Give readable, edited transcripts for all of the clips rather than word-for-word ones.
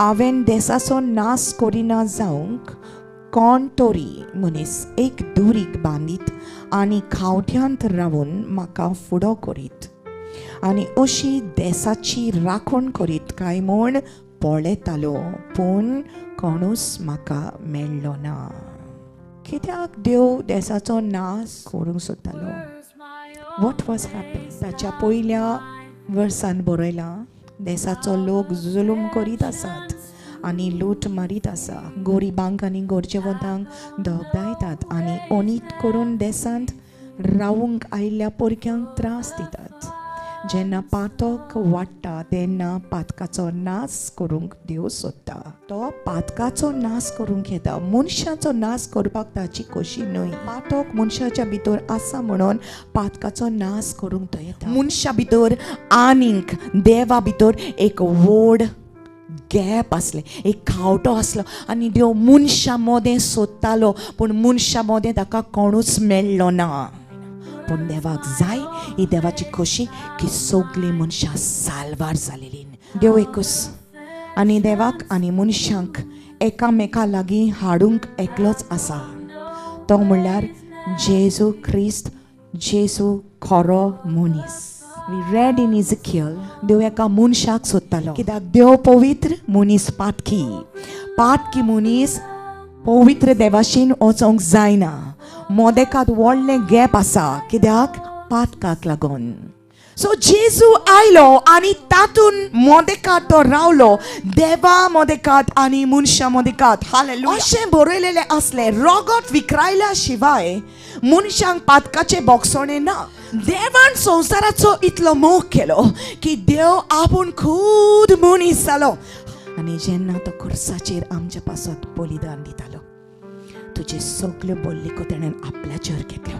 हांवें देसाचो नाश करिना जावंक कोण तरी मनीस एक दुरीक बांदीत आनी खावट्यांत रावून म्हाका फुडो करीत आनी अशी देसाची राखण करीत काय म्हूण पळयतालो, पूण कोणूच म्हाका मेळ्ळो ना. कित्याक देव देसाचो नाश करूंक सोदतालो? What was happening? ताच्या पयल्या वर्सान बरयलां, देसाचो लोक जुलूम करीत आसात आनी लूट मारीत आसा, गोरिबांक आनी गरजेवंतांक दोगदायतात आनी अनीत करून देसांत रावूंक आयिल्ल्या परक्यांक त्रास दितात. जेन्ना पातक वाडटा तेन्ना पातकाचो नाश करूंक देव सोदता. तो पातकाचो नाश करूंक येता, मनशाचो नाश करपाक ताची खोशी न्हय. पातक मनशाच्या भितर आसा म्हणून पातकाचो नाश करूंक तो येता. मनशा भितर आनीक देवा भितर एक व्हड गॅप आसले, एक खावटो आसलो आनी देव मनशा मदें सोदतालो, पूण मनशा मदें ताका कोणूच मेळ्ळो ना. पूण देवाक जाय, ही देवाची खोशी की सगळीं मनशां साल्वार जालेलीं. देव एकूच आनी देवाक आनी मनशांक एकामेका लागीं हाडूंक एकलोच आसा, तो म्हणल्यार जेजू ख्रिस्त, जेजू खरो मनीस. We read in Ezekiel, देव एका मनशाक सोदतालो, कित्याक देव पवित्र, मनीस पातकी मनीस पवित्र देवाशीन वचोंक जायना. मोदेकांत व्हडलें गॅप आसा, कित्याक पातकाक लागून. सो जेजू आयलो आनी तातून मोदेकांत तो रावलो, देवा मोदेकांत आनी मनशा मोदेकांत. हालेलुया. अशें बरयलेलें आसलें, रोगोट विखरायल्या शिवाय मनशांक पातकाचे बोगसोणे ना. देवान संवसाराचो इतलो मोग केलो की देव आपूण खुद मनीस जालो आनी जेन्ना तो खुर्साचेर आमच्या पासत बलिदान दितालो, तुजी सगल्यो बल्लिको ताणें आपल्याचेर घेतल्यो,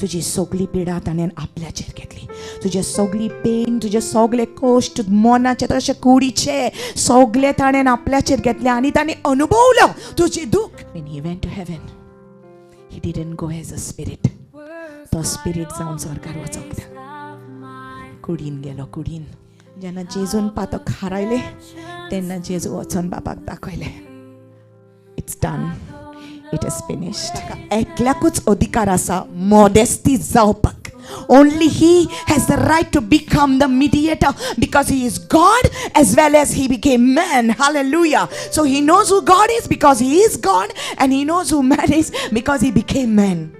तुजी सगळी पिडा ताणें आपल्याचेर घेतली, तुजे सगळी पेन, तुजे सगळे कश्ट, मनाचे तशे कुडीचे सगळे ताणें आपल्याचेर घेतले आनी ताणें अनुभवलो तुजें दूख. When he went to heaven, he didn't go as a spirit. तो स्पिरीट जावन स्वर्गार वचोंक ना, कुडीन गेलो, कुडीन. जेन्ना जेजून पातक हारायले तेन्ना जेजू वचोन बापाक दाखयले, it's done, it is finished. एकल्याकूच अधिकार आसा मॉडेस्टी जावपाक. Only he has the right to become the mediator because he is God as well as he became man. Hallelujah. So he knows who God is because he is God, and he knows who man is because he became man.